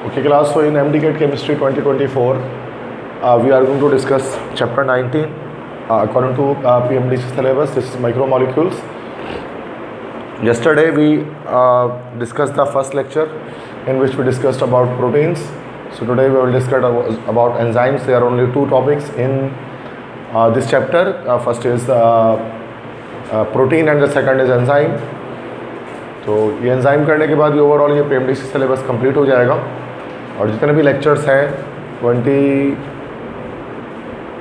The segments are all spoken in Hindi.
Okay class, so in MDCAT Chemistry 2024, we are going to discuss chapter 19 according to PMDC syllabus. This is micromolecules. Yesterday we discussed the first lecture in which we discussed about proteins. So today we will discuss about enzymes. There are only two topics in this chapter. First is protein and the second is enzyme. तो ये एंजाइम करने के बाद भी ओवरऑल ये पीएमडीसी सिलेबस कंप्लीट हो जाएगा और जितने भी लेक्चर्स हैं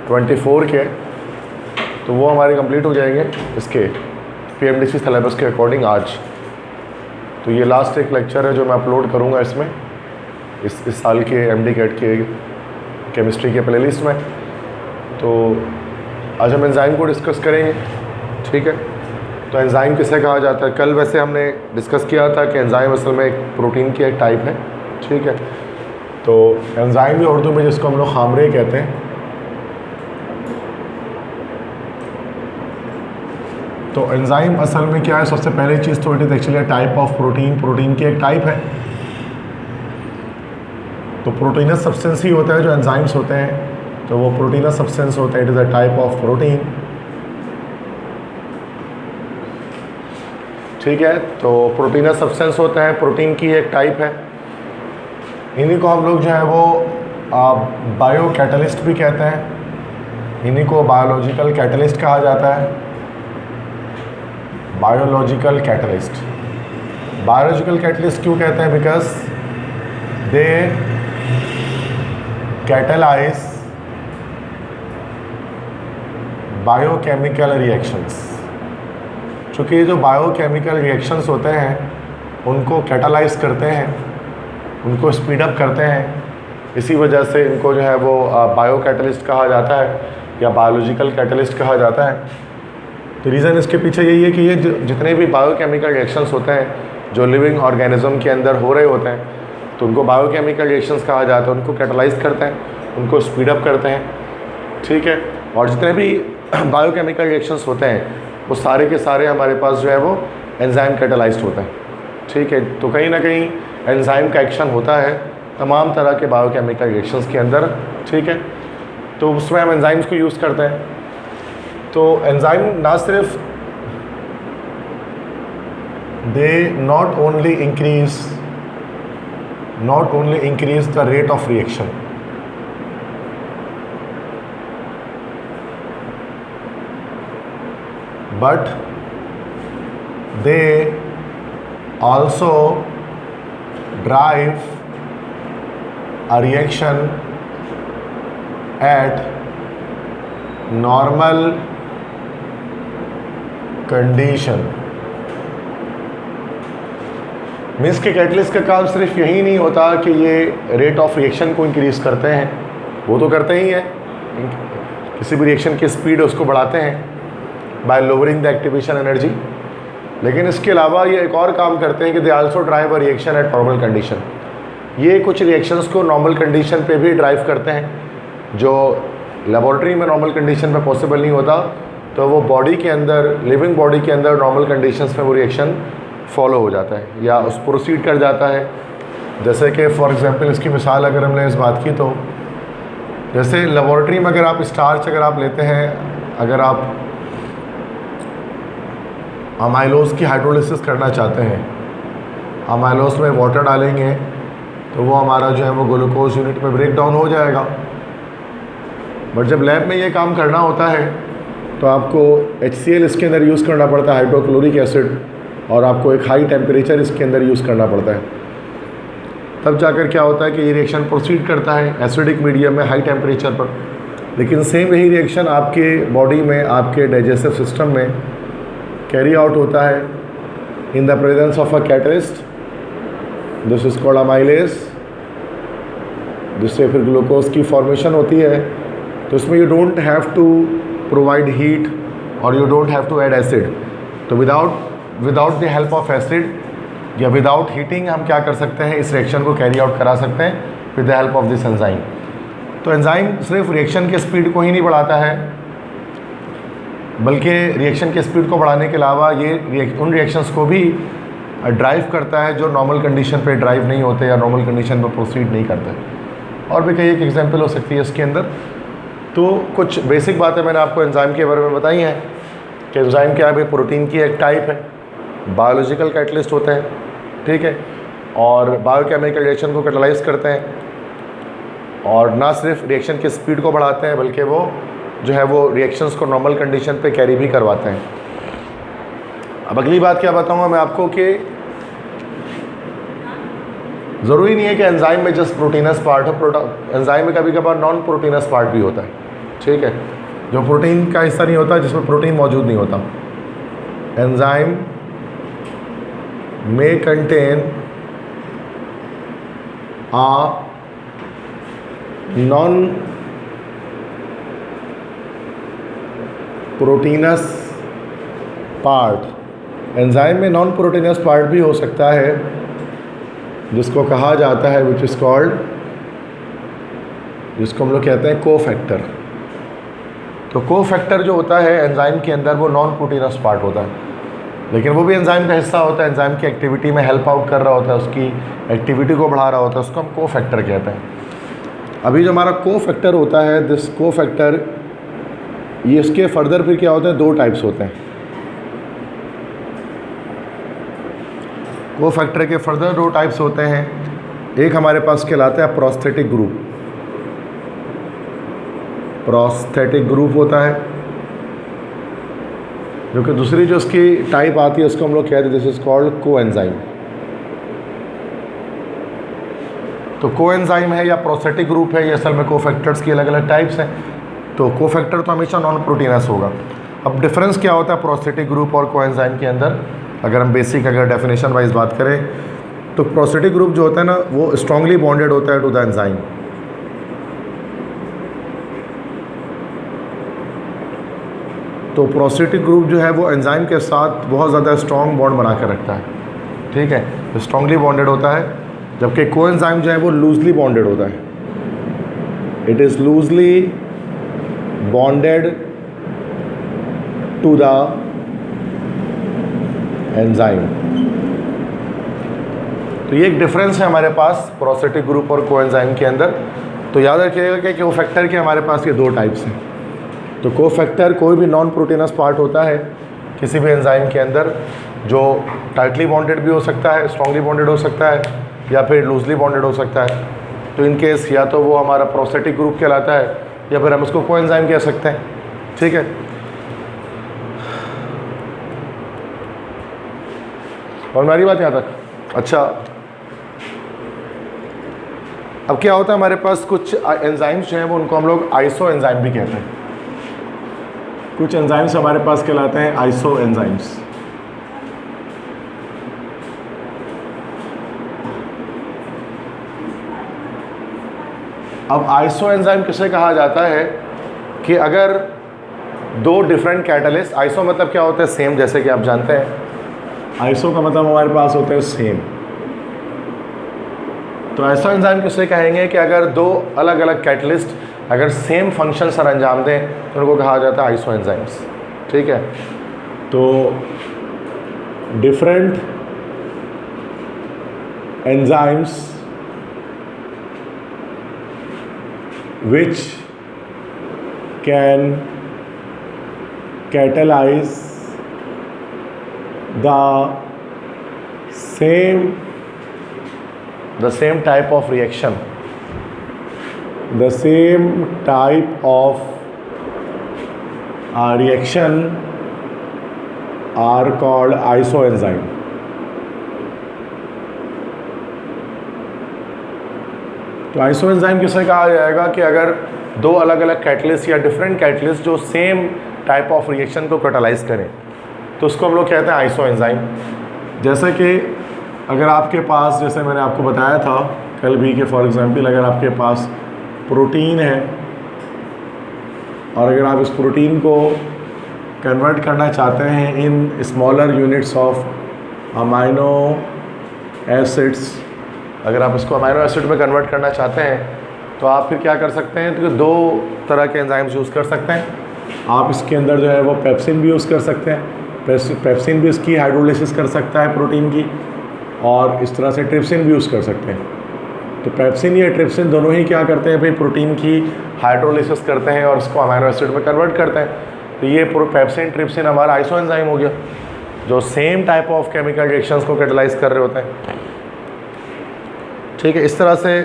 24 के तो वो हमारे कंप्लीट हो जाएंगे इसके पीएमडीसी सिलेबस के अकॉर्डिंग आज। तो ये लास्ट एक लेक्चर है जो मैं अपलोड करूँगा इसमें इस साल के MDCAT के केमिस्ट्री के प्लेलिस्ट में। तो आज हम एंजाइम को डिस्कस करेंगे, ठीक है। तो एंजाइम किसे कहा जाता है? कल वैसे हमने डिस्कस किया था कि एंजाइम असल में एक प्रोटीन की एक टाइप है, ठीक है। तो एंजाइम भी उर्दू में जिसको हम लोग खामरे कहते हैं। तो एंजाइम असल में क्या है? सबसे पहली चीज़ तो it is actually type of protein की एक टाइप है। तो प्रोटीनस सब्सटेंस ही होता है जो एंजाइम्स होते हैं, तो वो प्रोटीनस सब्सटेंस होता है। It is a type of protein, ठीक है। तो प्रोटीनस सब्सटेंस होता है, प्रोटीन की एक टाइप है। इन्हीं को हम लोग जो है वो बायो कैटलिस्ट भी कहते हैं। इन्हीं को बायोलॉजिकल कैटलिस्ट कहा जाता है। बायोलॉजिकल कैटलिस्ट क्यों कहते हैं? Because they catalyse biochemical reactions. चूँकि ये जो बायोकेमिकल रिएक्शंस होते हैं उनको कैटलाइज करते हैं, उनको स्पीड अप करते हैं, इसी वजह से इनको जो है वो बायो कैटलिस्ट कहा जाता है या बायोलॉजिकल कैटलिस्ट कहा जाता है। तो रीज़न इसके पीछे यही है कि ये जितने भी बायोकेमिकल रिएक्शंस होते हैं जो लिविंग ऑर्गेनिज्म के अंदर हो रहे होते हैं तो उनको बायोकेमिकल रिएक्शंस कहा जाता है। उनको कैटलाइज करते हैं, उनको स्पीड अप करते हैं, ठीक है। और जितने भी बायोकेमिकल रिएक्शंस होते हैं वो सारे के सारे हमारे पास जो है वो एंजाइम कैटलाइज्ड होता है, ठीक है। तो कहीं ना कहीं एंजाइम का एक्शन होता है तमाम तरह के बायोकेमिकल रिएक्शंस के अंदर, ठीक है। तो उसमें हम एंजाइम्स को यूज़ करते हैं। तो एंजाइम ना सिर्फ they not only increase the rate of reaction, but they also drive a reaction at normal condition। Means के कैटलिस्ट का काम सिर्फ यही नहीं होता कि ये रेट ऑफ रिएक्शन को इंक्रीज़ करते हैं, वो तो करते ही हैं, किसी भी रिएक्शन की स्पीड उसको बढ़ाते हैं bye lowering the activation energy. लेकिन इसके अलावा ये एक और काम करते हैं कि they also drive a reaction at normal condition. ये कुछ रिएक्शंस को नॉर्मल कंडीशन पे भी ड्राइव करते हैं जो लेबॉरेटरी में नॉर्मल कंडीशन में पॉसिबल नहीं होता। तो वो बॉडी के अंदर, लिविंग बॉडी के अंदर नॉर्मल कंडीशंस में वो रिएक्शन फॉलो हो जाता है या उस प्रोसीड कर जाता है। जैसे कि फॉर एग्जांपल इसकी मिसाल अगर हमने इस बात की तो जैसे लेबॉरेटरी में अगर आप स्टार्च अगर आप लेते हैं, अगर आप अमाइलोज की हाइड्रोलिसिस करना चाहते हैं, अमाइलोज में वाटर डालेंगे तो वो हमारा जो है वो ग्लूकोज यूनिट में ब्रेक डाउन हो जाएगा। बट जब लैब में ये काम करना होता है तो आपको HCl इसके अंदर यूज़ करना पड़ता है, हाइड्रोक्लोरिक एसिड, और आपको एक हाई टेम्परेचर इसके अंदर यूज़ करना पड़ता है। तब जाकर क्या होता है कि ये रिएक्शन प्रोसीड करता है एसिडिक मीडियम में हाई टेम्परेचर पर। लेकिन सेम यही रिएक्शन आपके बॉडी में, आपके डाइजेस्टिव सिस्टम में कैरी आउट होता है in the presence of a catalyst. This is called amylase, जिससे फिर ग्लूकोज की फॉर्मेशन होती है। तो इसमें you don't have to provide heat और you don't have to add acid. तो without the help of acid या विदाउट हीटिंग हम क्या कर सकते हैं, इस रिएक्शन को कैरी आउट करा सकते हैं with the help of this enzyme. तो एंजाइम सिर्फ रिएक्शन के स्पीड को ही नहीं बढ़ाता है बल्कि रिएक्शन के स्पीड को बढ़ाने के अलावा ये उन रिएक्शंस को भी ड्राइव करता है जो नॉर्मल कंडीशन पे ड्राइव नहीं होते या नॉर्मल कंडीशन में प्रोसीड नहीं करते। और भी कई एक एग्जांपल हो सकती है इसके अंदर। तो कुछ बेसिक बातें मैंने आपको एंजाइम के बारे में बताई हैं कि एंजाइम क्या है भाई, प्रोटीन की एक टाइप है, बायोलॉजिकल कैटलिस्ट होते हैं, ठीक है, और बायोकेमिकल रिएक्शन को कैटलाइज करते हैं, और ना सिर्फ रिएक्शन की स्पीड को बढ़ाते हैं बल्कि वो जो है वो रिएक्शंस को नॉर्मल कंडीशन पे कैरी भी करवाते हैं। अब अगली बात क्या बताऊंगा मैं आपको कि ज़रूरी नहीं है कि एंजाइम में जस्ट प्रोटीनस पार्ट हो, एंजाइम में कभी कभार नॉन प्रोटीनस पार्ट भी होता है, ठीक है, जो प्रोटीन का हिस्सा नहीं होता, जिसमें प्रोटीन मौजूद नहीं होता। एंजाइम में कंटेन आ नॉन प्रोटीनस पार्ट, एंजाइम में नॉन प्रोटीनस पार्ट भी हो सकता है जिसको कहा जाता है विच इज़ कॉल्ड, जिसको हम लोग कहते हैं कोफैक्टर। तो कोफैक्टर जो होता है एंजाइम के अंदर वो नॉन प्रोटीनस पार्ट होता है, लेकिन वो भी एंजाइम का हिस्सा होता है, एंजाइम की एक्टिविटी में हेल्प आउट कर रहा होता है, उसकी एक्टिविटी को बढ़ा रहा होता है, उसको हम कोफैक्टर कहते हैं। अभी जो हमारा कोफैक्टर होता है, दिस कोफैक्टर, ये इसके फर्दर फिर क्या होते हैं, दो टाइप्स होते हैं। कोफैक्टर के फर्दर दो टाइप्स होते हैं। एक हमारे पास कहलाता है प्रोस्थेटिक ग्रुप, प्रोस्थेटिक ग्रुप होता है, जो कि दूसरी जो उसकी टाइप आती है उसको हम लोग कहते हैं दिस इज कॉल्ड कोएंजाइम। तो कोएंजाइम है या प्रोस्थेटिक ग्रुप है, ये असल में कोफैक्टर्स की अलग अलग टाइप्स हैं। तो कोफैक्टर तो हमेशा नॉन प्रोटीनस होगा। अब डिफरेंस क्या होता है प्रोस्थेटिक ग्रुप और कोएंजाइम के अंदर, अगर हम बेसिक अगर डेफिनेशन वाइज बात करें तो प्रोस्थेटिक ग्रुप जो होता है ना वो स्ट्रांगली बॉन्डेड होता है टू द एंजाइम। तो प्रोस्थेटिक ग्रुप जो है वो एंजाइम के साथ बहुत ज़्यादा स्ट्रॉन्ग बॉन्ड बना कर रखता है, ठीक है, तो स्ट्रांगली बॉन्डेड होता है, जबकि कोएंजाइम जो है वो लूजली बॉन्डेड होता है, it is loosely bonded to the enzyme. तो ये एक डिफरेंस है हमारे पास प्रोस्थेटिक ग्रुप और कोएंजाइम के अंदर। तो याद रखिएगा कि कोफैक्टर के हमारे पास ये दो टाइप्स हैं। तो कोफैक्टर कोई भी नॉन प्रोटीनस पार्ट होता है किसी भी एंजाइम के अंदर, जो टाइटली बॉन्डेड भी हो सकता है, स्ट्रांगली बॉन्डेड हो सकता है, या फिर लूजली बॉन्डेड हो सकता है। तो इन केस या तो वो हमारा प्रोस्थेटिक ग्रुप कहलाता है या फिर हम उसको कोएंजाइम कह सकते हैं, ठीक है। और हमारी बात यहाँ तक। अच्छा, अब क्या होता है हमारे पास कुछ एंजाइम्स जो हैं वो उनको हम लोग आइसो एंजाइम भी कहते हैं। कुछ एंजाइम्स हमारे पास कहलाते हैं आइसो एंजाइम्स। अब आइसो एंजाइम किसे कहा जाता है कि अगर दो डिफरेंट कैटलिस्ट, आइसो मतलब क्या होता है, सेम, जैसे कि आप जानते हैं आइसो का मतलब हमारे पास होता है सेम। तो आइसो एंजाइम किसे कहेंगे कि अगर दो अलग अलग कैटलिस्ट अगर सेम फंक्शन सर अंजाम दें तो उनको कहा जाता है आइसो एंजाइम्स, ठीक है। तो different enzymes which can catalyze the same type of reaction, the same type of reaction are called isoenzyme. तो आइसोएंजाइम किसे कहा जाएगा कि अगर दो अलग अलग कैटलिस्ट या डिफरेंट कैटलिस्ट जो सेम टाइप ऑफ रिएक्शन को कैटलाइज करें तो उसको हम लोग कहते हैं आइसोएंजाइम। जैसे कि अगर आपके पास, जैसे मैंने आपको बताया था कल भी कि फॉर एग्जांपल अगर आपके पास प्रोटीन है और अगर आप इस प्रोटीन को कन्वर्ट करना चाहते हैं in smaller units of amino acids, अगर आप इसको अमाइनो एसिड में कन्वर्ट करना चाहते हैं तो आप फिर क्या कर सकते हैं, तो दो तरह के एंजाइम्स यूज़ कर सकते हैं। आप इसके अंदर जो है वो पेप्सिन भी यूज़ कर सकते हैं। पेप्सिन भी इसकी हाइड्रोलाइसिस कर सकता है प्रोटीन की, और इस तरह से ट्रिप्सिन भी यूज़ कर सकते हैं। तो पेप्सिन या ट्रिप्सिन दोनों ही क्या करते हैं भाई, प्रोटीन की हाइड्रोलाइसिस करते हैं और उसको अमीनो एसिड में कन्वर्ट करते हैं। तो ये पेप्सिन ट्रिप्सिन हमारा आइसो एंजाइम हो गया, जो same type of chemical reactions को कैटलाइज कर रहे होते हैं। ठीक है, इस तरह से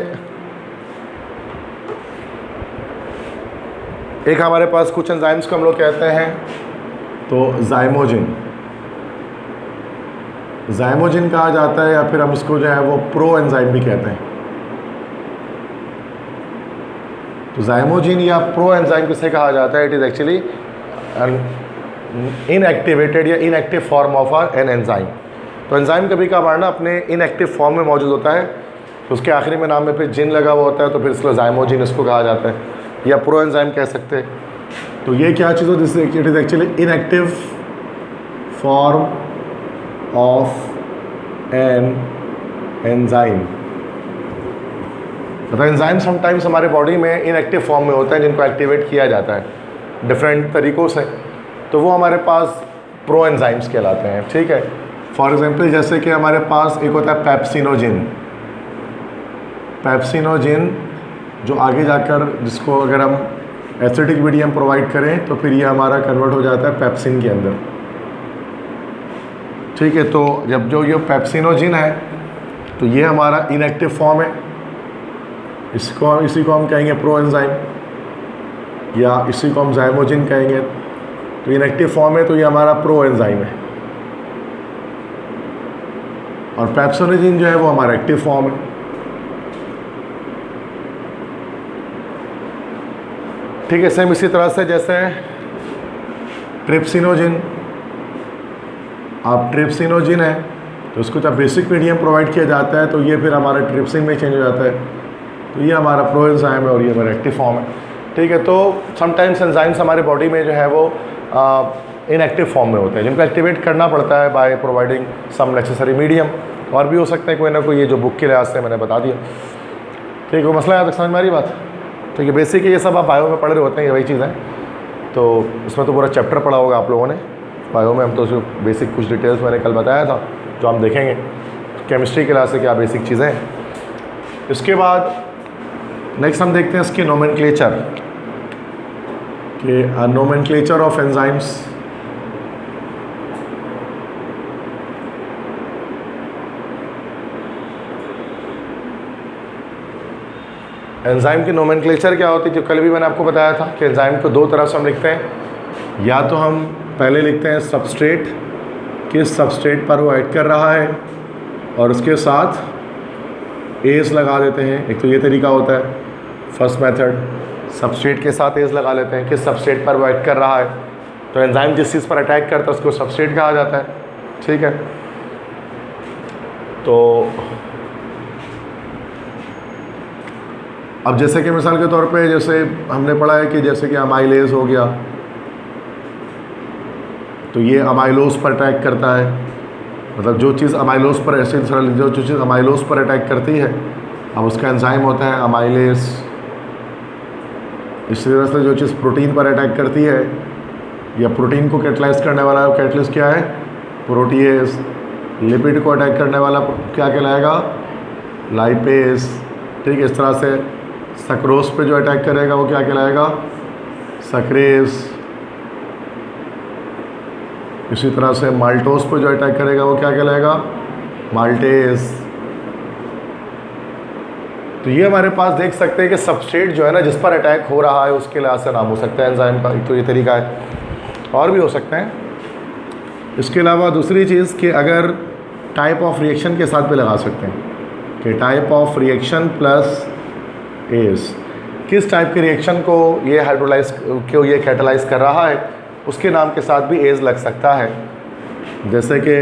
एक हमारे पास कुछ एंजाइम्स को हम लोग कहते हैं तो जाइमोजिन कहा जाता है, या फिर हम इसको जो है वो प्रो एंजाइम भी कहते हैं। तो जाइमोजिन या प्रो एंजाइम किसे कहा जाता है? इट इज़ एक्चुअली इनएक्टिवेटेड या inactive form of an enzyme. तो एंजाइम कभी कभार ना अपने इनएक्टिव फॉर्म में मौजूद होता है, तो उसके आखिरी में नाम में फिर जिन लगा हुआ होता है, तो फिर इसको जाइमोजिन इसको कहा जाता है, या प्रो एंजाइम कह सकते हैं। तो ये क्या चीज़ होती है? It is actually inactive form of an enzyme. मतलब एंजाइम समटाइम्स हमारे बॉडी में इनएक्टिव फॉर्म में होते हैं, जिनको एक्टिवेट किया जाता है डिफरेंट तरीक़ों से, तो वो हमारे पास प्रो एंजाइम्स कहलाते हैं। ठीक है, फॉर एग्जांपल जैसे कि हमारे पास एक होता है पेप्सिनोजिन, जो आगे जाकर जिसको अगर हम एसिडिक मीडियम प्रोवाइड करें तो फिर ये हमारा कन्वर्ट हो जाता है पेप्सिन के अंदर। ठीक है, तो जब जो ये पेप्सिनोजिन है तो ये हमारा इनएक्टिव फॉर्म है, इसी को हम कहेंगे प्रो एंजाइम, या इसी को हम जाइमोजिन कहेंगे। तो इनएक्टिव फॉर्म है तो ये हमारा प्रो एंजाइम है, और पेप्सिनोजिन जो है वो हमारा एक्टिव फॉर्म है। ठीक है, सेम इसी तरह से जैसे ट्रिप्सिनोजिन, अब ट्रिप्सिनोजिन है तो उसको जब बेसिक मीडियम प्रोवाइड किया जाता है तो ये फिर हमारा ट्रिप्सिन में चेंज हो जाता है, तो ये हमारा प्रो एंजाइम है और ये हमारा एक्टिव फॉर्म है। ठीक है, तो समटाइम्स एंजाइम्स हमारे बॉडी में जो है वो इनएक्टिव फॉर्म में होते हैं, जिनको एक्टिवेट करना पड़ता है by providing some necessary medium, और भी हो सकता है कोई ना कोई, ये जो बुक के लिहाज से मैंने बता दिया। ठीक है, वो मसला यहाँ तक समझ में आ रही बात? ठीक है, बेसिक ये सब आप बायो में पढ़ रहे होते हैं, ये वही चीज़ है। तो इसमें तो पूरा चैप्टर पढ़ा होगा आप लोगों ने बायो में, हम तो सिर्फ बेसिक कुछ डिटेल्स मैंने कल बताया था जो हम देखेंगे केमिस्ट्री के लिहाज से क्या बेसिक चीज़ें हैं। इसके बाद नेक्स्ट हम देखते हैं इसके नोमेनक्लेचर के, नोमेनक्लेचर ऑफ एंजाइम्स। एंजाइम की नोमेनक्लेचर क्या होती है, जो कल भी मैंने आपको बताया था कि एंजाइम को दो तरह से हम लिखते हैं। या तो हम पहले लिखते हैं सबस्ट्रेट, किस सबस्ट्रेट पर वो ऐड कर रहा है, और उसके साथ एज लगा देते हैं। एक तो ये तरीका होता है फर्स्ट मेथड, सबस्ट्रेट के साथ एज लगा लेते हैं किस सबस्ट्रेट पर वो ऐड कर रहा है। तो एंजाइम जिस चीज़ पर अटैक करता है उसको सबस्ट्रेट कहा जाता है। ठीक है, तो अब जैसे कि मिसाल के तौर पे जैसे हमने पढ़ा है कि जैसे कि अमाइलेज हो गया, तो ये अमाइलोज पर अटैक करता है। मतलब जो चीज़ अमाइलोज पर एसिड जो चीज़ अमाइलोज पर अटैक करती है, अब उसका एंजाइम होता है अमाइलेज। इसी तरह से जो चीज़ प्रोटीन पर अटैक करती है या प्रोटीन को कैटलाइज करने वाला कैटलिस्ट क्या है, प्रोटीएज। लिपिड को अटैक करने वाला क्या कहलाएगा, लाइपेज। ठीक है, इस तरह से सक्रोज पे जो अटैक करेगा वो क्या कहलाएगा, सक्रेज। इसी तरह से माल्टोज पे जो अटैक करेगा वो क्या कहलाएगा, माल्टेज। तो ये हमारे पास देख सकते हैं कि सबस्ट्रेट जो है ना जिस पर अटैक हो रहा है उसके लिहाज से नाम हो सकता है एंजाइम का। एक तो ये तरीका है, और भी हो सकते हैं। इसके अलावा दूसरी चीज़ कि अगर टाइप ऑफ रिएक्शन के साथ भी लगा सकते हैं कि type of reaction plus as, किस टाइप के रिएक्शन को ये हाइड्रोलाइज को ये कैटलाइज कर रहा है उसके नाम के साथ भी एज लग सकता है। जैसे कि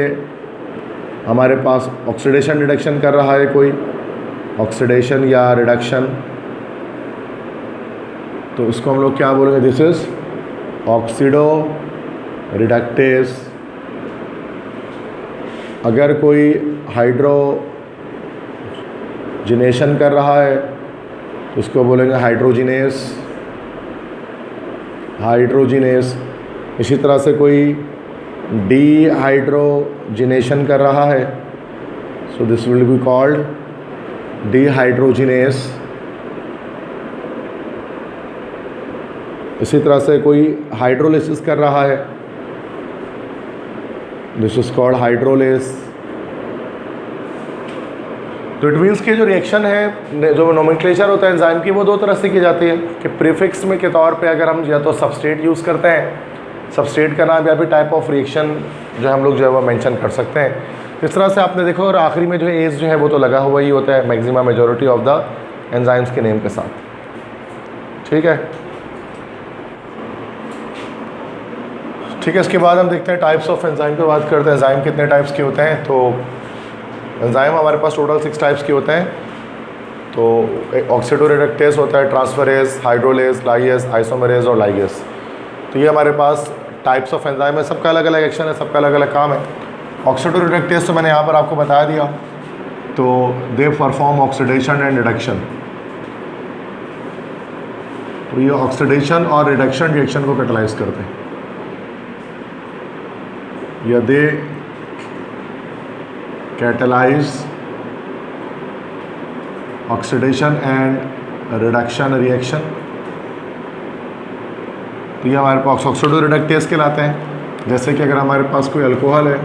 हमारे पास ऑक्सीडेशन रिडक्शन कर रहा है कोई, ऑक्सीडेशन या रिडक्शन, तो इसको हम लोग क्या बोलेंगे, दिस इज ऑक्सीडो रिडक्टेज। अगर कोई हाइड्रोजिनेशन कर रहा है तो उसको बोलेंगे हाइड्रोजिनेस। इसी तरह से कोई डिहाइड्रोजिनेशन कर रहा है, so this will be called dehydrogenase. इसी तरह से कोई हाइड्रोलिसिस कर रहा है, दिस इज कॉल्ड हाइड्रोलेस। तो इट मीन्स कि जो रिएक्शन है, जो नोमेनक्लेचर होता है एंजाइम की, वो दो तरह से की जाती है कि प्रीफिक्स में के तौर पे अगर हम या तो सबस्ट्रेट यूज़ करते हैं, सबस्ट्रेट का नाम या फिर टाइप ऑफ रिएक्शन जो हम लोग जो है वो मेंशन कर सकते हैं। इस तरह से आपने देखो, और आखिरी में जो है एज जो है वो तो लगा हुआ ही होता है maximum majority of the enzymes के नेम के साथ, ठीक है। ठीक है, इसके बाद हम देखते हैं टाइप्स ऑफ एंजाइम की बात करते हैं। एंजाइम कितने टाइप्स के होते हैं? तो एंजाइम हमारे पास टोटल 6 टाइप्स के होते हैं। तो ऑक्सीडो रिडक्टेज होता है, ट्रांसफरेज, हाइड्रोलेज, लाइएज, आइसोमेरेज और लाइगेज। तो ये हमारे पास टाइप्स ऑफ एंजाइम है, सबका अलग अलग एक्शन है, सबका अलग अलग काम है। ऑक्सीडो रिडक्टेज तो मैंने यहाँ पर आपको बता दिया, तो they perform oxidation and reduction. तो ये ऑक्सीडेशन और रिडक्शन रिएक्शन को कैटलाइज करते हैं, या they catalyse oxidation and reduction reaction. तो ये हमारे पास ऑक्सीडो रिडक्टेज कहलाते हैं। जैसे कि अगर हमारे पास कोई अल्कोहल है,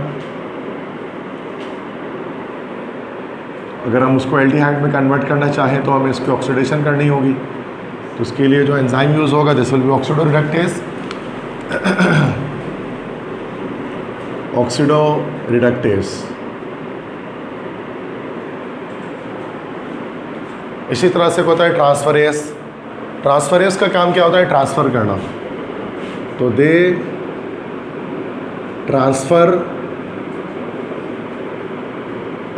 अगर हम उसको एल्डिहाइड में कन्वर्ट करना चाहें तो हमें इसकी ऑक्सीडेशन करनी होगी। तो उसके लिए जो एंजाइम यूज़ होगा this will be oxido reductase, oxido reductase. इसी तरह से होता है ट्रांसफरेज। ट्रांसफरेज का काम क्या होता है? ट्रांसफ़र करना। तो दे transfer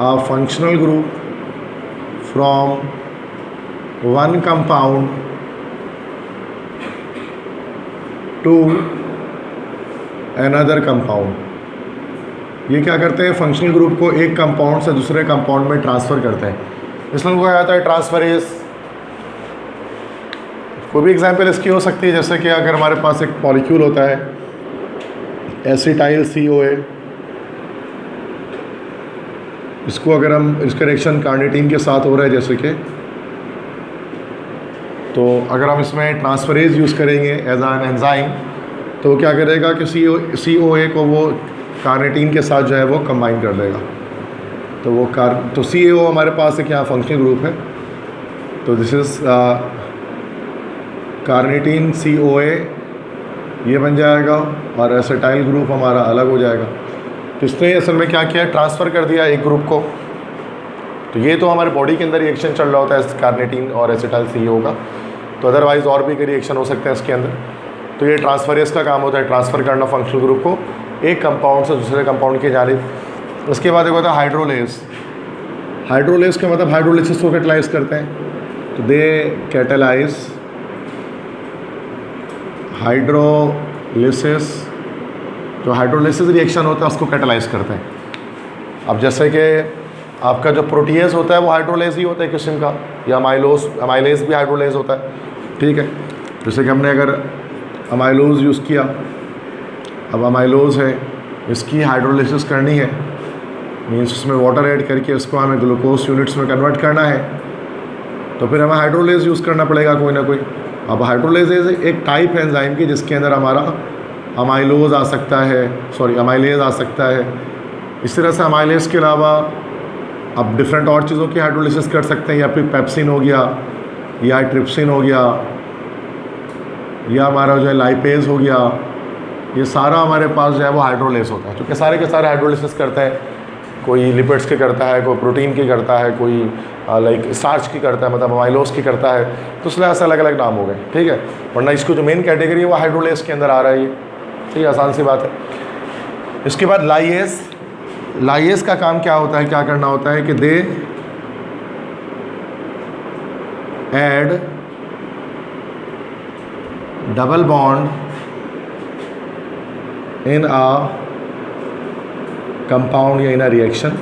a functional group from one compound to another compound। ये क्या करते हैं? फंक्शनल ग्रुप को एक कंपाउंड से दूसरे कंपाउंड में ट्रांसफ़र करते हैं, इसलिए उनको कहा जाता है ट्रांसफरेज। कोई भी एग्जांपल इसकी हो सकती है, जैसे कि अगर हमारे पास एक मॉलिक्यूल होता है एसिटाइल CoA, इसको अगर हम, इसका रिएक्शन कार्निटीन के साथ हो रहा है जैसे कि, तो अगर हम इसमें ट्रांसफरेज यूज़ करेंगे एज एन एंजाइम, तो क्या करेगा कि CoA को वो कार्निटीन के साथ जो है वो कंबाइन कर देगा। तो वो तो CaO हमारे पास एक यहाँ फंक्शनल ग्रुप है, तो दिस इज़ कार्निटीन CoA, ये बन जाएगा, और एसिटाइल ग्रुप हमारा अलग हो जाएगा। तो इसने असल में क्या किया? ट्रांसफ़र कर दिया एक ग्रुप को। तो ये तो हमारे बॉडी के अंदर रिएक्शन चल रहा होता है कार्निटीन और एसिटाइल CoA का, तो अदरवाइज़ और भी कई रिएक्शन हो सकते हैं इसके अंदर। तो ये ट्रांसफरेज का काम होता है, ट्रांसफ़र करना फंक्शनल ग्रुप को एक कंपाउंड से दूसरे कंपाउंड की जानिब। उसके बाद एक होता है हाइड्रोलेज। हाइड्रोलेज का मतलब हाइड्रोलिसिस को कैटलाइज करते हैं। तो दे कैटलाइज हाइड्रोलिसिस, जो हाइड्रोलिसिस रिएक्शन होता है उसको कैटलाइज करते हैं। अब जैसे कि आपका जो प्रोटीएज होता है वो हाइड्रोलेज ही होता है किस्म का, या अमाइलेज भी हाइड्रोलेज होता है, ठीक है। जैसे कि हमने अगर अमाइलोज यूज़ किया, अब अमाइलोज है, इसकी हाइड्रोलिसिस करनी है, मीन्स उसमें वाटर ऐड करके इसको हमें ग्लूकोज यूनिट्स में कन्वर्ट करना है, तो फिर हमें हाइड्रोलेज यूज़ करना पड़ेगा कोई ना कोई। अब हाइड्रोलेज एक टाइप है एंजाइम की जिसके अंदर हमारा अमाइलोज आ सकता है, अमाइलेज आ सकता है। इस तरह से अमाइलेज के अलावा अब डिफरेंट और चीज़ों की हाइड्रोलिसिस कर सकते हैं, या फिर पेप्सिन हो गया, या ट्रिप्सिन हो गया, या हमारा जो है लाइपेज हो गया, ये सारा हमारे पास जो है वो हाइड्रोलेज होता है। क्योंकि सारे के सारे हाइड्रोलिसिस करते हैं, कोई लिपिड्स की करता है, कोई प्रोटीन की करता है, कोई लाइक स्टार्च की करता है, मतलब अमाइलोज की करता है, तो इसलिए ऐसे अलग अलग नाम हो गए, ठीक है। वरना इसको जो मेन कैटेगरी है वो हाइड्रोलेज के अंदर आ रहा है, ये ठीक है, आसान सी बात है। इसके बाद लाइएज। लाइएज का काम क्या होता है, क्या करना होता है कि they add double bond in a compound या इन अ रिएक्शन।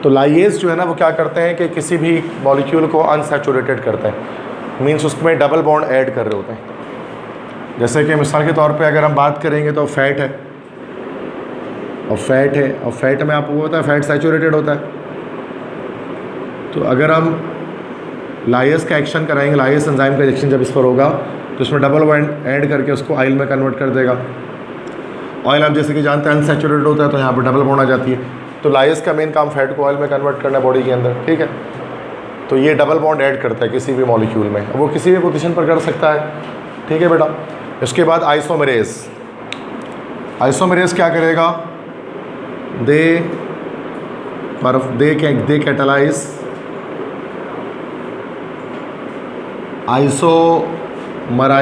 तो लाइएज जो है ना वो क्या करते हैं कि किसी भी मॉलिक्यूल को अनसैचुरेटेड करते हैं, मीन्स उसमें डबल बॉन्ड ऐड कर रहे होते हैं। जैसे कि मिसाल के तौर पे अगर हम बात करेंगे तो फैट है, और फैट है, और फैट में आपको पता है फैट सैचुरेटेड होता है। तो अगर हम लाइस का एक्शन कराएंगे, लाइस एंजाइम का एक्शन जब इस पर होगा तो इसमें डबल बॉन्ड ऐड करके उसको ऑयल में कन्वर्ट कर देगा। ऑयल आप जैसे कि जानते हैं अनसैचुरेटेड होता है, तो यहाँ पर डबल बॉन्ड आ जाती है। तो लाइस का मेन काम फैट को ऑयल में कन्वर्ट करना है बॉडी के अंदर, ठीक है। तो ये डबल बॉन्ड ऐड करता है किसी भी मॉलिक्यूल में, वो किसी भी पोजीशन पर कर सकता है, ठीक है बेटा। इसके बाद आइसोमेरेज। आइसोमेरेज क्या करेगा, दे कैटालाइज आइसोमराइजेशन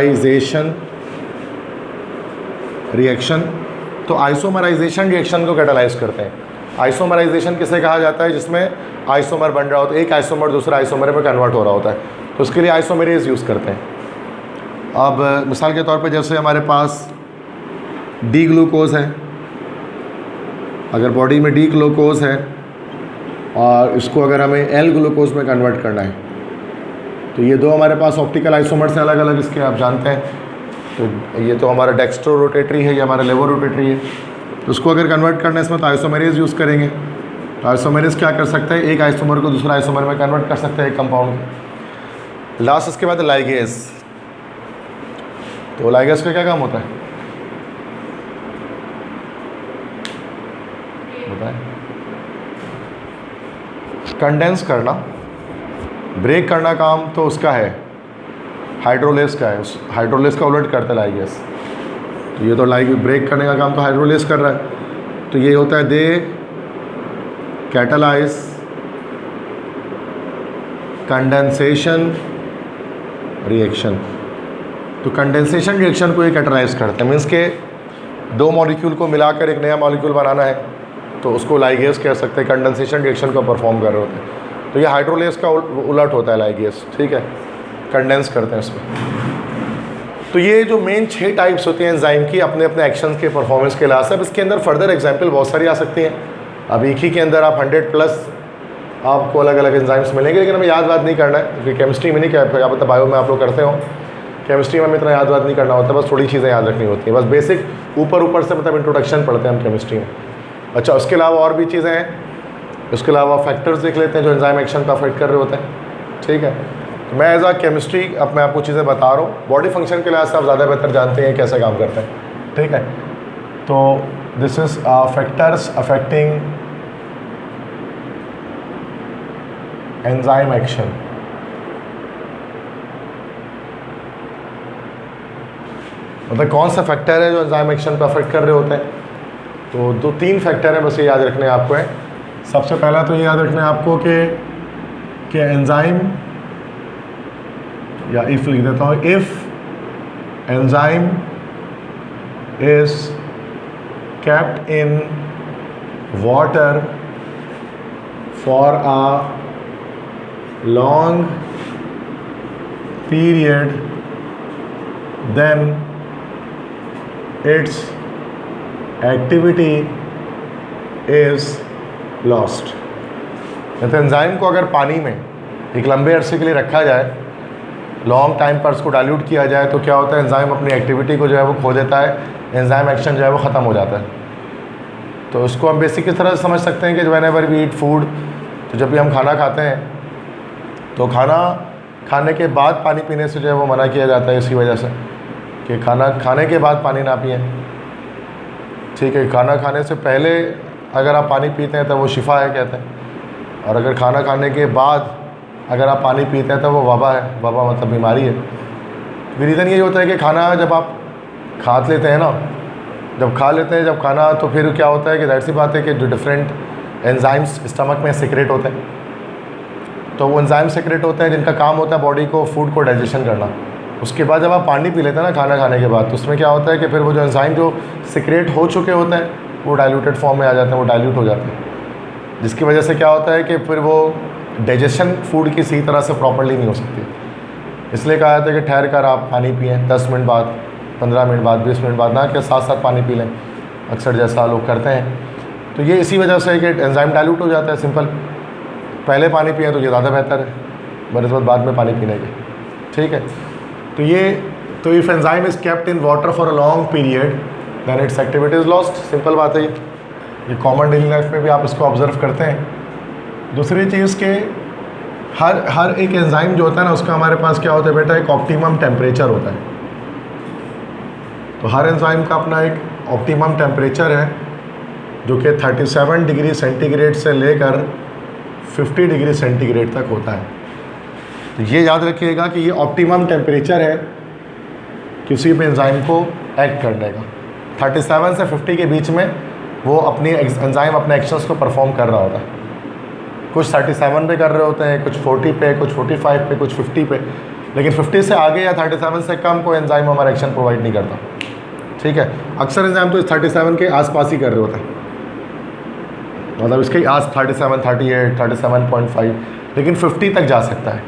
रिएक्शन। तो आइसोमराइजेशन रिएक्शन को कैटालाइज करते हैं। आइसोमराइजेशन किसे कहा जाता है, जिसमें आइसोमर बन रहा होता है, एक आइसोमर दूसरा आइसोमर में कन्वर्ट हो रहा होता है, तो उसके लिए आइसोमेरेज यूज़ करते हैं। अब मिसाल के तौर पे जैसे हमारे पास डी ग्लूकोज है, अगर बॉडी में डी ग्लूकोज है और इसको अगर हमें एल ग्लूकोज में कन्वर्ट करना है, तो ये दो हमारे पास ऑप्टिकल आइसोमर्स हैं अलग अलग इसके, आप जानते हैं। तो ये तो हमारा डेक्स्ट्रो रोटेटरी है, ये हमारा लेवो रोटेटरी है। तो उसको अगर कन्वर्ट करना है इसमें तो आइसोमेरेज यूज़ करेंगे। तो आइसोमेरेज क्या कर सकते हैं, एक आइसोमर को दूसरा आइसोमर में कन्वर्ट कर सकते हैं एक कंपाउंड। लास्ट इसके बाद लाइगेज। तो लाइगेज का क्या काम होता है बताएं? कंडेंस करना, ब्रेक करना काम तो उसका है, हाइड्रोलेस का है। उस हाइड्रोलेस का उलट करता है लाइगेज। तो ये तो ब्रेक करने का काम तो हाइड्रोलेस कर रहा है। तो ये होता है दे कैटालाइज कंडेंसेशन रिएक्शन। तो कंडेंसेशन रिएक्शन को ये कैटालाइज करते हैं, मीन्स के दो मॉलिक्यूल को मिलाकर एक नया मॉलिक्यूल बनाना है, तो उसको लाइगेज कह सकते हैं। कंडेंसेशन रिएक्शन को परफॉर्म कर रहे होते हैं। तो ये हाइड्रोलेस का उलट होता है लाइगेज, ठीक है, कंडेंस करते हैं इसमें। तो ये जो मेन 6 टाइप्स होती हैं एंजाइम की अपने अपने एक्शंस के परफॉर्मेंस के लिहाज से। अब इसके अंदर फर्दर एग्जांपल बहुत सारी आ सकती हैं। अब एक ही के अंदर आप 100+ आपको अलग अलग एंजाइम्स मिलेंगे, लेकिन हमें याद बात नहीं करना है, क्योंकि केमिस्ट्री में नहीं क्या पता बायो में आप लोग करते हो, केमिस्ट्री में हमें इतना याद बात नहीं करना होता, बस थोड़ी चीज़ें याद रखनी होती हैं, बस बेसिक ऊपर से मतलब इंट्रोडक्शन पढ़ते हैं हम केमिस्ट्री में। अच्छा, उसके अलावा और भी चीज़ें हैं, उसके अलावा फैक्टर्स देख लेते हैं जो एंजाइम एक्शन का अफेक्ट कर रहे होते हैं, ठीक है। तो मैं एज आ केमिस्ट्री अब मैं आपको चीज़ें बता रहा हूँ, बॉडी फंक्शन के लिहाज से आप ज़्यादा बेहतर जानते हैं कैसे काम करते हैं, ठीक है। तो this is factors affecting enzyme action. मतलब कौन सा फैक्टर है जो एंजाइम एक्शन को अफेक्ट कर रहे होते हैं। तो 2-3 फैक्टर हैं, बस ये याद रखने आपको है। सबसे पहला तो ये याद रखना है आपको कि एंजाइम, या इफ लिख देता हूँ, if enzyme is kept in water for a long period, then its activity is lost। तो एंजाइम को अगर पानी में एक लंबे अरसे के लिए रखा जाए, लॉन्ग टाइम पर उसको डाइल्यूट किया जाए, तो क्या होता है, एंजाइम अपनी एक्टिविटी को जो है वो खो देता है, एंजाइम एक्शन जो है वो ख़त्म हो जाता है। तो उसको हम बेसिक इस तरह से समझ सकते हैं कि whenever we eat food, तो जब भी हम खाना खाते हैं तो खाना खाने के बाद पानी पीने से जो है वो मना किया जाता है, इसी वजह से कि खाना खाने के बाद पानी ना पिएं, ठीक है। खाना खाने से पहले अगर आप पानी पीते हैं तो वो शिफा है कहते हैं, और अगर खाना खाने के बाद अगर आप पानी पीते हैं तो वो वबा है, वबा मतलब बीमारी है। रीज़न यही होता है कि खाना जब आप खा लेते हैं ना, जब खा लेते हैं जब खाना, तो फिर क्या होता है कि जाहिर सी बात है कि जो डिफरेंट एंजाइम्स स्टमक में सेक्रेट होते हैं, तो वो एंजाइम सेक्रेट होते हैं जिनका काम होता है बॉडी को फूड को डाइजेशन करना। उसके बाद जब आप पानी पी लेते हैं ना खाना खाने के बाद, तो उसमें क्या होता है कि फिर वो जो एंजाइम जो सेक्रेट हो चुके होते हैं वो डाइल्यूटेड फॉर्म में आ जाते हैं, वो डाइल्यूट हो जाते हैं, जिसकी वजह से क्या होता है कि फिर वो डाइजेशन फूड की सही तरह से प्रॉपर्ली नहीं हो सकती। इसलिए कहा जाता है कि ठहर कर आप पानी पिएँ 10 मिनट बाद, 15 मिनट बाद, 20 मिनट बाद, ना कि साथ साथ पानी पी लें, अक्सर जैसा लोग करते हैं। तो ये इसी वजह से कि एंजाइम डाइल्यूट हो जाता है, सिंपल। पहले पानी पिए तो ये ज़्यादा बेहतर है बनस्बत बाद में पानी पीने के, ठीक है। तो ये तो if enzyme is kept in water for a long period then its activity is lost, simple बात है ये। ये कॉमन डेली लाइफ में भी आप इसको ऑब्ज़र्व करते हैं। दूसरी चीज़ के हर एक एंजाइम जो होता है ना, उसका हमारे पास क्या होता है बेटा, एक ऑप्टिमम टेम्परेचर होता है। तो हर एंजाइम का अपना एक ऑप्टिमम टेम्परेचर है जो कि 37 डिग्री सेंटीग्रेड से लेकर 50 डिग्री सेंटीग्रेड तक होता है। तो ये याद रखिएगा कि ये ऑप्टिमम टेम्परेचर है किसी भी एंजाइम को एक्ट करने का। 37 से 50 के बीच में वो अपनी एंजाइम अपने एक्शंस को परफॉर्म कर रहा होता है। कुछ 37 पे कर रहे होते हैं, कुछ 40 पे, कुछ 45 पे, कुछ 50 पे, लेकिन 50 से आगे या 37 से कम कोई एंजाइम हमारा एक्शन प्रोवाइड नहीं करता। ठीक है, अक्सर एंजाइम तो इस 37 के आसपास ही कर रहे होते हैं, मतलब इसके आस 37, 38, 37.5, लेकिन 50 तक जा सकता है।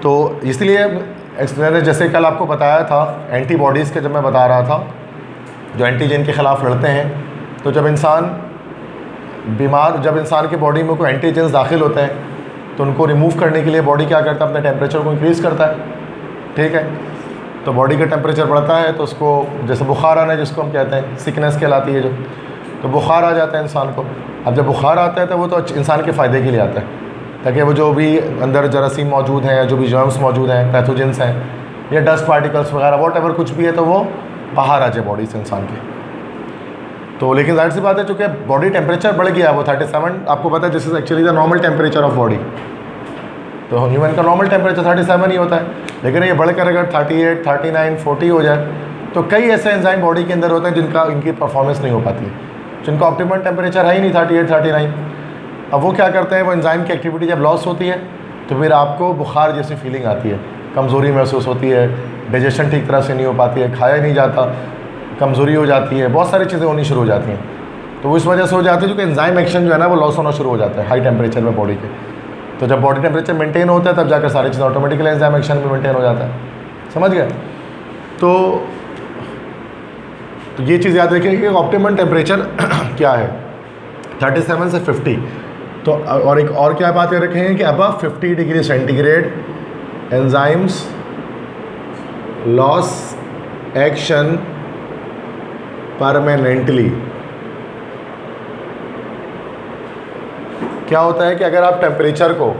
तो इसलिए मैंने जैसे कल आपको बताया था एंटीबॉडीज़ के, जब मैं बता रहा था जो एंटीजन के ख़िलाफ़ लड़ते हैं, तो जब इंसान के बॉडी में कोई एंटीजन्स दाखिल होते हैं तो उनको रिमूव करने के लिए बॉडी क्या करता है, अपने टेम्परेचर को इंक्रीज़ करता है। ठीक है, तो बॉडी का टेम्परेचर बढ़ता है तो उसको, जैसे बुखार आना जिसको हम कहते हैं, सिकनेस कहलाती है जो, तो बुखार आ जाता है इंसान को। अब जब बुखार आता है तो वो तो इंसान के फ़ायदे के लिए आता है, ताकि वो जो भी अंदर जरासीम मौजूद हैं, जो भी जर्म्स मौजूद हैं, पैथोजेंस हैं या डस्ट पार्टिकल्स वगैरह वॉट एवर कुछ भी है, तो वो बाहर आ जाए बॉडी से इंसान के। तो लेकिन जाहिर सी बात है, चूँकि बॉडी टेम्परेचर बढ़ गया, वो 37 आपको पता है this is actually the normal temperature of body. तो ह्यूमन का नॉर्मल टेम्परेचर 37 ही होता है, लेकिन ये बढ़कर अगर 38, 39, 40 हो जाए तो कई ऐसे एंजाइम बॉडी के अंदर होते हैं इनकी परफॉर्मेंस नहीं हो पाती है, जिनका ऑप्टिमम टेम्परेचर है ही नहीं 38, 39। अब वो क्या करते हैं, वो एंजाइम की एक्टिविटी जब लॉस होती है तो फिर आपको बुखार जैसी फीलिंग आती है, कमज़ोरी महसूस होती है, डाइजेशन ठीक तरह से नहीं हो पाती है, खाया नहीं जाता, कमज़ोरी हो जाती है, बहुत सारी चीज़ें होनी शुरू हो जाती हैं। तो वो इस वजह से हो जाती है क्योंकि एंजाइम एक्शन जो है ना वो लॉस होना शुरू हो जाता है हाई टेम्परेचर में बॉडी के। तो जब बॉडी टेम्परेचर मेंटेन होता है तब जाकर सारी चीज़ें ऑटोमेटिकली एंजाइम एक्शन भी मेंटेन हो जाता है। समझ गए? तो ये चीज़ याद रखिए कि ऑप्टिमम टेम्परेचर क्या है, 37 से 50। तो और एक और क्या बात याद रखें कि above 50 degree centigrade enzymes loss action permanently. क्या होता है कि अगर आप टेम्परेचर को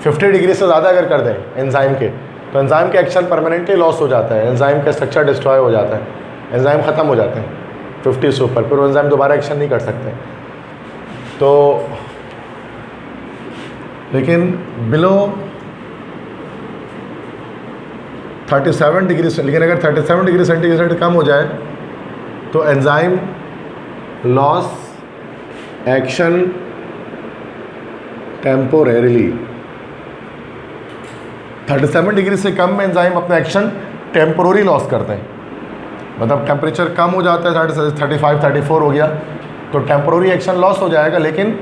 50 डिग्री से ज़्यादा अगर कर दें एंजाइम के, तो एंजाइम के एक्शन परमानेंटली लॉस हो जाता है, एंजाइम का स्ट्रक्चर डिस्ट्रॉय हो जाता है, एंजाइम ख़त्म हो जाते हैं 50 से ऊपर, फिर वो एंजाइम दोबारा एक्शन नहीं कर सकते। तो लेकिन बिलो 37 डिग्री से, लेकिन अगर 37 डिग्री सेंटीग्रेड कम हो जाए तो एंजाइम लॉस एक्शन टेम्पोरेरीली। 37 डिग्री से कम में एंजाइम अपना एक्शन टेम्पोररी लॉस करते हैं, मतलब टेम्परेचर कम हो जाता है, 35, 34 हो गया तो टेम्पोररी एक्शन लॉस हो जाएगा, लेकिन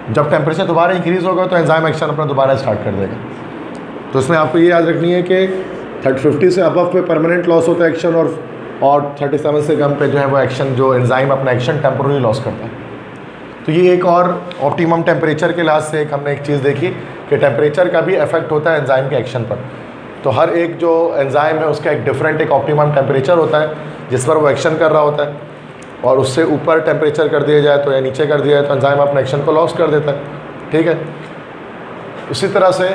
जब टेम्परेचर दोबारा इंक्रीज़ होगा तो एंजाइम एक्शन अपना दोबारा स्टार्ट कर देगा। तो इसमें आपको ये याद रखनी है कि 50 से अबव पे परमानेंट लॉस होता है एक्शन, और 37 से कम पे जो है वो एक्शन, जो एंजाइम अपना एक्शन टेम्पोररी लॉस करता है। तो ये एक और ऑप्टिमम टेम्परेचर के लिहाज से हमने एक चीज़ देखी कि टेम्परेचर का भी इफेक्ट होता है एंजाइम के एक्शन पर। तो हर एक जो एंजाइम है उसका एक डिफरेंट एक ऑप्टिमम टेम्परेचर होता है जिस पर वो एक्शन कर रहा होता है, और उससे ऊपर टेम्परेचर कर दिया जाए तो या नीचे कर दिया जाए तो एंजाइम अपने एक्शन को लॉस कर देता है। ठीक है, उसी तरह से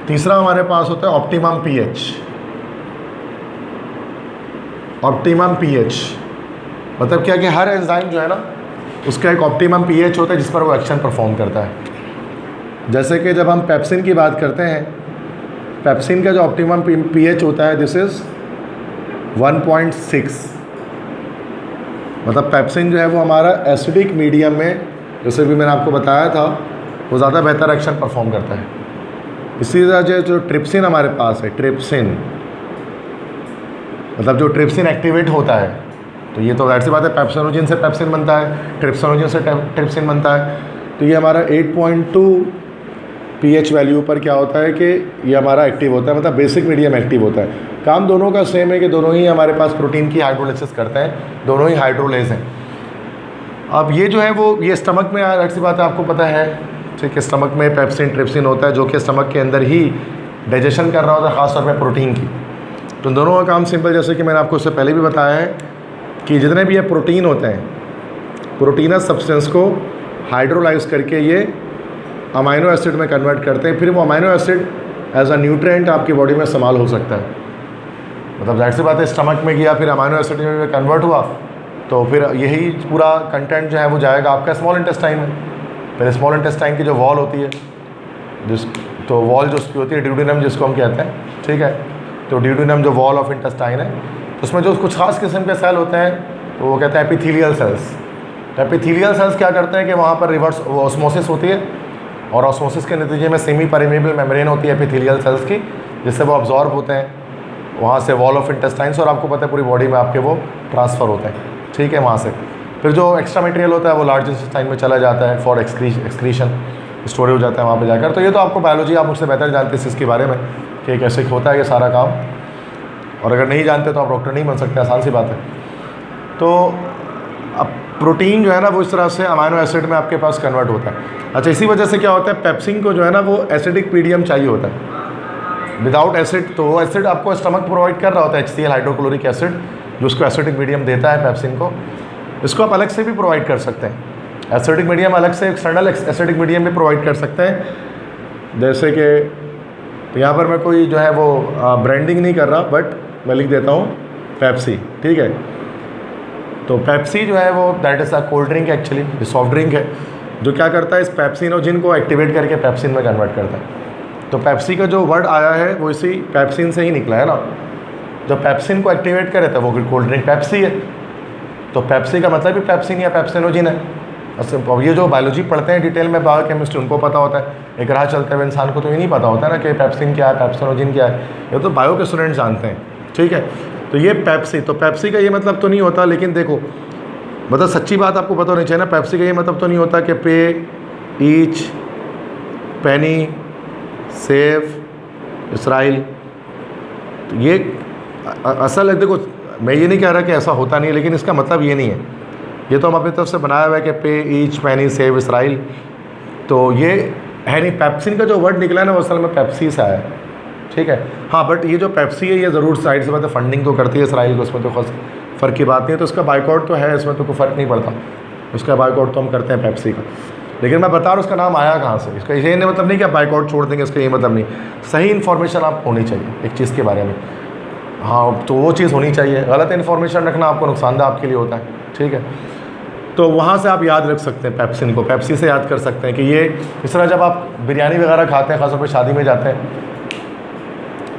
तीसरा हमारे पास होता है ऑप्टिमम पीएच। ऑप्टिमम पीएच मतलब क्या कि हर एंजाइम जो है ना उसका एक ऑप्टिमम पीएच होता है जिस पर वो एक्शन परफॉर्म करता है। जैसे कि जब हम पेप्सिन की बात करते हैं, पेप्सिन का जो ऑप्टिमम पीएच होता है दिस इज़ 1.6। मतलब पेप्सिन जो है वो हमारा एसिडिक मीडियम में, जैसे भी मैंने आपको बताया था, वो ज़्यादा बेहतर एक्शन परफॉर्म करता है। इसी तरह जो ट्रिप्सिन हमारे पास है, ट्रिप्सिन मतलब जो ट्रिप्सिन एक्टिवेट होता है, तो ये तो जाहिर सी बात है पेप्सिनोजिन से पेप्सिन बनता है, ट्रिप्सिनोजिन से ट्रिप्सिन बनता है। तो ये हमारा 8.2 पीएच वैल्यू पर क्या होता है कि ये हमारा एक्टिव होता है, मतलब बेसिक मीडियम एक्टिव होता है। काम दोनों का सेम है कि दोनों ही हमारे पास प्रोटीन की हाइड्रोलिसिस करते हैं, दोनों ही हाइड्रोलेज हैं। अब ये जो है वो ये स्टमक में, जाहिर सी बात है आपको पता है ठीक है, स्टमक में पेप्सिन ट्रिप्सिन होता है जो कि स्टमक के अंदर ही डाइजेशन कर रहा होता है, ख़ासतौर पर प्रोटीन की। तो दोनों का काम सिंपल, जैसे कि मैंने आपको उससे पहले भी बताया है कि जितने भी ये प्रोटीन होते हैं, प्रोटीनस सब्सटेंस को हाइड्रोलाइज करके ये अमाइनो एसिड में कन्वर्ट करते हैं, फिर वो amino acid as a nutrient आपकी बॉडी में इस्तेमाल हो सकता है। मतलब जाहिर सी बात है, स्टमक में गया, फिर अमाइनो एसिड में कन्वर्ट हुआ, तो फिर यही पूरा कंटेंट जो है वो जाएगा आपका स्मॉल इंटेस्टाइन में। फिर स्मॉल इंटेस्टाइन की जो वॉल होती है, तो वॉल जो उसकी होती है ड्यूडेनम जिसको हम कहते हैं, ठीक है। तो ड्यूडेनम जो वॉल ऑफ इंटेस्टाइन है, उसमें जो कुछ खास किस्म के सेल होते हैं, तो वो कहते हैं एपिथेलियल सेल्स। तो एपिथेलियल सेल्स क्या करते हैं कि वहाँ पर रिवर्स ऑस्मोसिस होती है, और ऑस्मोसिस के नतीजे में सेमी परमेबल मेम्ब्रेन होती है एपिथेलियल सेल्स की, जिससे वो अब्जॉर्ब होते हैं वहाँ से वॉल ऑफ इंटेस्टाइन्स, और आपको पता है पूरी बॉडी में आपके वो ट्रांसफ़र होते हैं, ठीक है। वहाँ से फिर जो एक्स्ट्रा मटेरियल होता है वो लार्ज इंटेस्टाइन में चला जाता है फॉर एक्सक्रीशन, स्टोर हो जाता है वहाँ पे जाकर। तो ये तो आपको बायोलॉजी, आप मुझसे बेहतर जानते हैं इस चीज़ के बारे में कि कैसे होता है ये सारा काम, और अगर नहीं जानते तो आप डॉक्टर नहीं बन सकते, आसान सी बात है। तो अब प्रोटीन जो है ना वो इस तरह से अमाइनो एसिड में आपके पास कन्वर्ट होता है। अच्छा, इसी वजह से क्या होता है, पेप्सिन को जो है ना वो एसिडिक पीडियम चाहिए होता है। विदाउट एसिड, तो वो एसिड आपको स्टमक प्रोवाइड कर रहा होता है, HCl हाइड्रोक्लोरिक एसिड, जो उसको एसिडिक मीडियम देता है पेप्सिन को। इसको आप अलग से भी प्रोवाइड कर सकते हैं, एसिडिक मीडियम अलग से, एक्सटर्नल एसिडिक मीडियम भी प्रोवाइड कर सकते हैं। जैसे कि यहाँ पर मैं कोई जो है वो ब्रांडिंग नहीं कर रहा, बट मैं लिख देता हूँ पेप्सी, ठीक है। तो पेप्सी जो है वो that is a cold drink, actually soft drink है, जो क्या करता है इस पेप्सिनोजिन को एक्टिवेट करके पेप्सिन में कन्वर्ट करता है। तो पेप्सी का जो वर्ड आया है वो इसी पेप्सिन से ही निकला है ना, जब पेप्सिन को एक्टिवेट करे तो वो कोल्ड ड्रिंक पेप्सी है। तो पेप्सी का मतलब भी पेप्सिन या पेप्सिनोजिन है। अब ये जो बायोलॉजी पढ़ते हैं डिटेल में, बायोकेमिस्ट्री, उनको पता होता है। एक राह चलते हुए इंसान को तो ये नहीं पता होता है ना कि पेप्सिन क्या है, पेप्सिनोजिन क्या है, ये तो बायो के स्टूडेंट जानते हैं, ठीक है। तो ये पेप्सी, तो पेप्सी का ये मतलब तो नहीं होता, लेकिन देखो मतलब सच्ची बात आपको पता होनी चाहिए ना, पेप्सी का ये मतलब तो नहीं होता कि पे, ईच, पेनी, सेव, इसराइल। तो ये असल है, देखो मैं ये नहीं कह रहा कि ऐसा होता नहीं है, लेकिन इसका मतलब ये नहीं है। ये तो हम अपनी तरफ से बनाया हुआ है कि पे, ईच, पेनी, सेव, इसराइल। तो ये है नहीं, पेप्सिन का जो वर्ड निकला है ना वो असल में पेप्सी से आया है, ठीक है। हाँ, बट ये जो पेप्सी है ये ज़रूर साइड से बात है, फंडिंग तो करती है इसराइल को, इसमें तो खास फ़र्क की बात नहीं है। तो इसका बाइकआउट तो है, इसमें तो कोई फ़र्क नहीं पड़ता, उसका बाइकआउट तो हम करते हैं पेप्सी का। लेकिन मैं बता रहा हूँ उसका नाम आया कहाँ से, इसका ये मतलब नहीं कि आप बाइकआउट छोड़ देंगे, इसका ये मतलब नहीं। सही इन्फॉर्मेशन आप होनी चाहिए एक चीज़ के बारे में, हाँ, तो वो चीज़ होनी चाहिए। गलत इन्फॉर्मेशन रखना आपको नुकसानदेह आपके लिए होता है, ठीक है। तो वहाँ से आप याद रख सकते हैं पेप्सिन को, पेप्सी से याद कर सकते हैं कि ये इस तरह जब आप बिरयानी वगैरह खाते हैं, ख़ासतौर पर शादी में जाते हैं,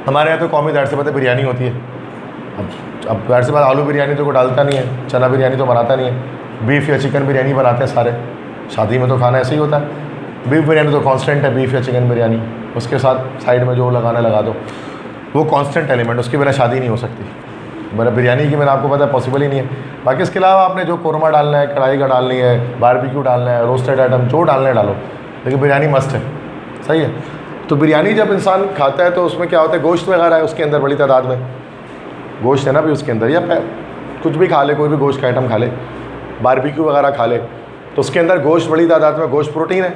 हमारे यहाँ तो कौमी ज़ाहिर सी बात है बिरयानी होती है। अब ज़ाहिर सी बात आलू बिरयानी तो कोई डालता नहीं है, चना बिरयानी तो बनाता नहीं है, बीफ या चिकन बिरयानी बनाते हैं सारे, शादी में तो खाना ऐसे ही होता है। बीफ बिरयानी तो कांस्टेंट है, बीफ या चिकन बिरयानी, उसके साथ साइड में जो लगाना लगा दो, वो कांस्टेंट एलिमेंट, उसके बिना शादी नहीं हो सकती। मेरा बिरयानी की मैंने आपको पता है पॉसिबल ही नहीं है। बाकी इसके अलावा आपने जो कोरमा डालना है, कढ़ाई का डालनी है, बारबेक्यू डालना है, रोस्टेड आइटम जो डालना है डालो, लेकिन बिरयानी मस्ट है, सही है। तो बिरयानी जब इंसान खाता है तो उसमें क्या होता है, गोश्त वगैरह है उसके अंदर, बड़ी तादाद में गोश्त है ना भी उसके अंदर, या कुछ भी खा ले, कोई भी गोश्त का आइटम खा ले, बारबेक्यू वगैरह खा ले, तो उसके अंदर गोश्त बड़ी तादाद में, गोश्त प्रोटीन है,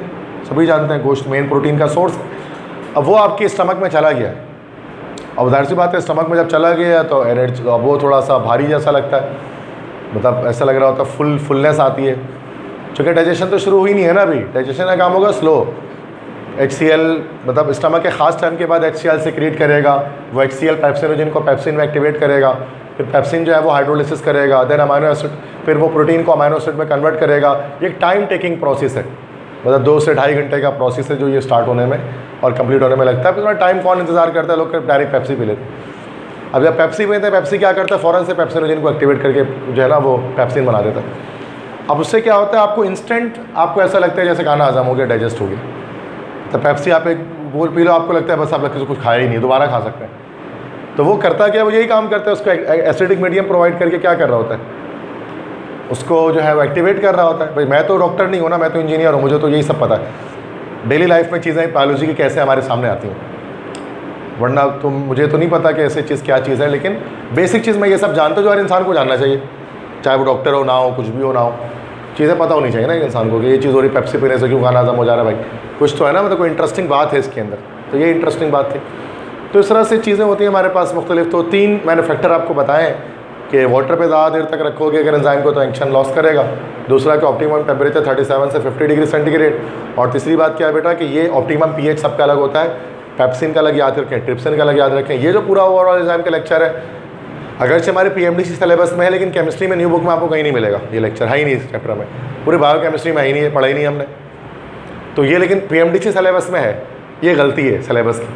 सभी जानते हैं गोश्त मेन प्रोटीन का सोर्स है। अब वो आपके स्टमक में चला गया, अब जाहिर सी बात है स्टमक में जब चला गया तो एनर्जी, अब वो थोड़ा सा भारी जैसा लगता है, मतलब ऐसा लग रहा होता है, फुलनेस आती है, चूँकि डाइजेशन तो शुरू हुई नहीं है ना अभी, डाइजेशन का काम होगा स्लो। HCl मतलब स्टमक के ख़ास टाइम के बाद HCl से क्रिएट करेगा, वो HCl पेप्सिनोजिन को पेप्सिन में एक्टिवेट करेगा, फिर पेप्सिन जो है वो हाइड्रोलिसिस करेगा, देन अमाइनो एसिड, फिर वो प्रोटीन को अमाइनो एसिड में कन्वर्ट करेगा। ये एक टाइम टेकिंग प्रोसेस है, मतलब 2 से 2.5 घंटे का प्रोसेस है जो ये स्टार्ट होने में और कंप्लीट होने में लगता है। फिर टाइम कौन इंतजार करता है, लोग डायरेक्ट पेप्सी पी लेते हैं। अब जब पेप्सी पीते हैं, पेप्सी क्या करता है, फ़ौरन से पेप्सिनोजिन को एक्टिवेट करके जो है ना वो पेप्सिन बना देता है। अब उससे क्या होता है, आपको इंस्टेंट आपको ऐसा लगता है जैसे खाना हजम हो गया, डाइजेस्ट हो गया। तो पेप्सी आप एक बोल पी लो, आपको लगता है बस आप लगता है कुछ खाया ही नहीं, दोबारा खा सकते हैं। तो वो करता क्या, वो यही काम करता है, उसको एसिडिक मीडियम प्रोवाइड करके क्या कर रहा होता है, उसको जो है वो एक्टिवेट कर रहा होता है। भाई मैं तो डॉक्टर नहीं हूँ ना, मैं तो इंजीनियर हूँ, मुझे तो यही सब पता है। डेली लाइफ में चीज़ें बायोलॉजी की कैसे हमारे सामने आती हैं, वरना तो मुझे तो नहीं पता कि ऐसी चीज़ क्या चीज़ है, लेकिन बेसिक चीज़ मैं ये सब जानता हूँ जो हर इंसान को जानना चाहिए, चाहे वो डॉक्टर हो ना हो, कुछ भी हो ना हो, चीज़ें पता होनी चाहिए ना इंसान को कि ये चीज़ हो रही, पेप्सी पीने से क्यों खाना हजम हो जा रहा है, भाई कुछ तो है ना, मतलब कोई इंटरेस्टिंग बात है इसके अंदर। तो ये इंटरेस्टिंग बात थी। तो इस तरह से चीज़ें होती हैं हमारे पास मुख्तलिफ। तो 3 मैंने फैक्टर आपको बताएं कि वाटर पे ज़्यादा देर तक रखोगे अगर एंजाइम को तो एक्शन लॉस करेगा। दूसरा कि ऑप्टिमम टेम्परेचर 37 से 50 डिग्री सेंटीग्रेड। और तीसरी बात क्या है बेटा कि ये ऑप्टिमम पीएच सबका अलग होता है, पेप्सिन का अलग याद रखें, ट्रिप्सिन का अलग याद रखें। ये जो पूरा ओवरऑल एंजाइम का लेक्चर है अगरचे हमारे पीएमडीसी सिलेबस में है, लेकिन केमिस्ट्री में न्यू बुक में आपको कहीं नहीं मिलेगा। ये लेक्चर है ही नहीं इस चैप्टर में, पूरी बायोकेमिस्ट्री में ही नहीं है, पढ़ा ही नहीं हमने। तो ये लेकिन पीएमडीसी सिलेबस में है, ये गलती है सिलेबस की,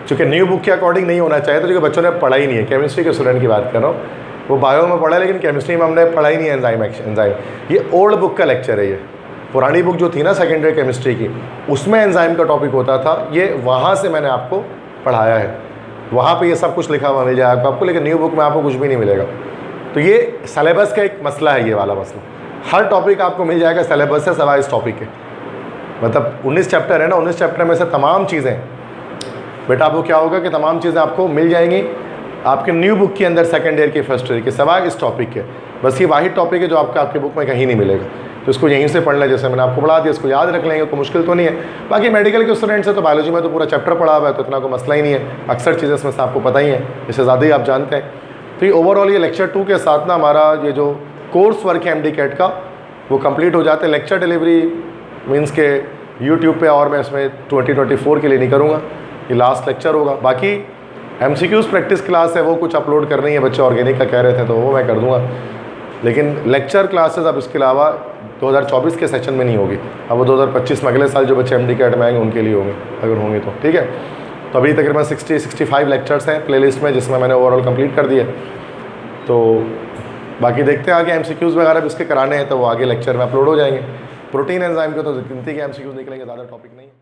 चूँकि न्यू बुक के अकॉर्डिंग नहीं होना चाहिए। तो जो बच्चों ने पढ़ा ही नहीं है, केमिस्ट्री के स्टूडेंट की बात कर रहा हूँ, वो बायो में पढ़ा है लेकिन केमिस्ट्री में हमने पढ़ा ही नहीं है एंजाइम। ये ओल्ड बुक का लेक्चर है। ये पुरानी बुक जो थी ना सेकेंड ईयर केमिस्ट्री की, उसमें एंजाइम का टॉपिक होता था, ये वहाँ से मैंने आपको पढ़ाया है, वहाँ पे ये सब कुछ लिखा हुआ मिल जाएगा आपको, लेकिन न्यू बुक में आपको कुछ भी नहीं मिलेगा। तो ये सिलेबस का एक मसला है, ये वाला मसला। हर टॉपिक आपको मिल जाएगा सिलेबस से सवाए इस टॉपिक के, मतलब 19 चैप्टर है ना, 19 चैप्टर में से तमाम चीज़ें बेटा आपको क्या होगा कि तमाम चीज़ें आपको मिल जाएंगी आपके न्यू बुक के अंदर सेकेंड ईयर की फर्स्ट ईयर के, सवाए इस टॉपिक के। बस ये वाहिद टॉपिक है जो आपके बुक में कहीं नहीं मिलेगा, तो इसको यहीं से पढ़ लें, जैसे मैंने आपको पढ़ा दिया, इसको याद रख लेंगे, कोई मुश्किल तो नहीं है। बाकी मेडिकल के स्टूडेंट से तो बायोलॉजी में तो पूरा चैप्टर पढ़ा हुआ है, तो इतना कोई मसला ही नहीं है, अक्सर चीज़ें इसमें से आपको पता ही है, इससे ज़्यादा ही आप जानते हैं। तो ये ओवरऑल ये लेक्चर 2 के साथ ना हमारा ये जो कोर्स वर्क है MD कैट का वो कंप्लीट हो जाता है। लेक्चर डिलीवरी मीन्स के यूट्यूब पे, और मैं इसमें 2024 के लिए नहीं करूँगा, ये लास्ट लेक्चर होगा। बाकी MCQs प्रैक्टिस क्लास है, वो कुछ अपलोड करनी है, बच्चे ऑर्गेनिक का कह रहे थे तो वो मैं कर दूँगा, लेकिन लेक्चर क्लासेस अब इसके अलावा 2024 के सेशन में नहीं होगी। अब वो 2025 में अगले साल जो बच्चे MD कैट में आएंगे उनके लिए होंगे, अगर होंगे तो ठीक है। तो अभी तकरीबन 60-65 लेक्चर्स हैं प्लेलिस्ट में, जिसमें मैंने ओवरऑल कंप्लीट कर दिया। तो बाकी देखते हैं आगे MCQs वगैरह भी इसके कराने हैं, तो वो आगे लेक्चर में अपलोड हो जाएंगे। प्रोटीन एंजाइम के तो गिनती के MCQs निकलेंगे, ज़्यादा टॉपिक नहीं है।